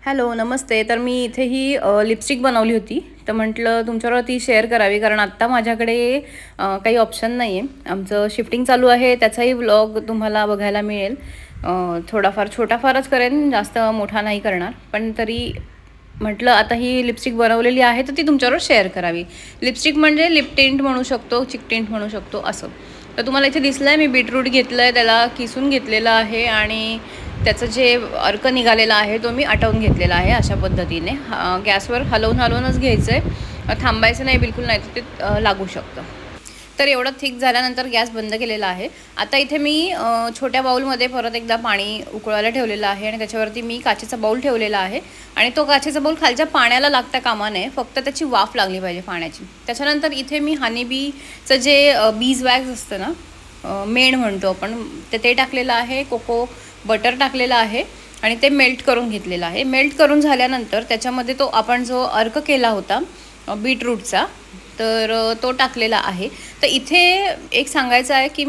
Hello, नमस्ते. तर मी इथे ही lipstick बनवली होती. तर म्हटलं तुमच्याबरोबर ती शेअर करावी, कारण आत्ता माझ्याकडे काही ऑप्शन नाही आहे. आमचं शिफ्टिंग चालू आहे, त्याचाही व्लॉग तुम्हाला बघायला मिळेल. थोडाफार छोटाफारच करेन, जास्त मोठा नाही करणार. पण तरी म्हटलं आता ही लिपस्टिक बनवलेली आहे तर ती तुमच्याबरोबर शेअर करावी. लिपस्टिक म्हणजे लिप टिंट म्हणू शकतो, चिक टिंट म्हणू शकतो असं. तर तुम्हाला इथे दिसलं आहे, मी बीटरूट घेतलं आहे, त्याला किसून घेतलेलं आहे आणि त्याचं जे अर्क निघालेला आहे तो मी आटवून घेतलेला आहे. अशा पद्धतीने गॅसवर हलवूनच घ्यायचं आहे, थांबायचं नाही बिलकुल, नाही तर ते लागू शकतं. तर एवढं थिक झाल्यानंतर गॅस बंद केलेला आहे. आता इथे मी छोट्या बाऊलमध्ये परत एकदा पाणी उकळायला ठेवलेलं आहे आणि त्याच्यावरती मी काचेचा बाऊल ठेवलेला आहे. आणि तो काचेचा बाऊल खालच्या पाण्याला लागता कामा नये, फक्त त्याची वाफ लागली पाहिजे पाण्याची. त्याच्यानंतर इथे मी हनीबीचं जे बीज वॅक्स असतं ना, मेण म्हणतो आपण, ते टाकलेलं आहे. कोको बटर टाकलेलं आहे आणि ते मेल्ट करून घेतलेलं आहे. मेल्ट करून झाल्यानंतर त्याच्यामध्ये तो आपण जो अर्क केला होता बीटरूटचा, तर तो टाकलेला आहे. तर इथे एक सांगायचं आहे की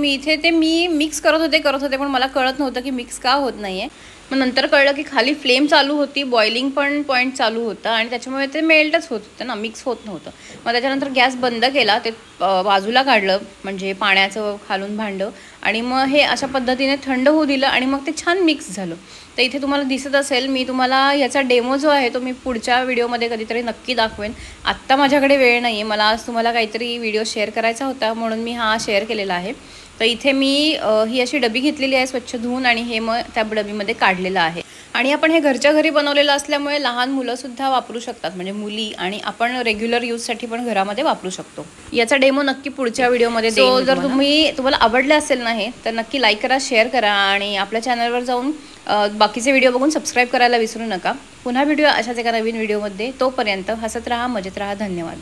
मी मिक्स करत होते पण मला कळत नव्हतं की मिक्स का होत नाही आहे. मग नंतर कळलं की खाली फ्लेम चालू होती, बॉइलिंग पण पॉईंट चालू होता आणि त्याच्यामुळे ते मेल्टच होत होतं ना, मिक्स होत नव्हतं. मग त्याच्यानंतर गॅस बंद केला, ते बाजूला काढलं म्हणजे पाण्याचं खालून भांडं, आणि मग हे अशा पद्धतीने थंड होऊ दिलं आणि मग ते छान मिक्स झालं. तर इथे तुम्हाला दिसत असेल, मी तुम्हाला याचा डेमो जो आहे तो मी पुढच्या व्हिडिओमध्ये कधीतरी नक्की दाखवेन. आत्ता माझ्याकडे वेळ नाही आहे, मला आज तुम्हाला काहीतरी व्हिडिओ शेअर करायचा होता म्हणून मी हा शेअर केलेला आहे. तर इथे मी ही अशी डबी घेतलेली आहे स्वच्छ धुवून, आणि हे मग त्या डबीमध्ये काढलेलं आहे. आणि आपण हे घरच्या घरी बनवलेलं असल्यामुळे लहान मुलंसुद्धा वापरू शकतात, म्हणजे मुली, आणि आपण रेग्युलर यूजसाठी पण घरामध्ये वापरू शकतो. याचा डेमो नक्की पुढच्या व्हिडिओमध्ये देईन. जर तुम्हाला आवडले असेल ना हे, तर नक्की लाईक करा, शेअर करा आणि आपल्या चॅनलवर जाऊन बाकीचे व्हिडिओ बघून सबस्क्राईब करायला विसरू नका. पुन्हा व्हिडिओ अशाच एका नवीन व्हिडिओमध्ये. तोपर्यंत हसत राहा, मजेत राहा. धन्यवाद.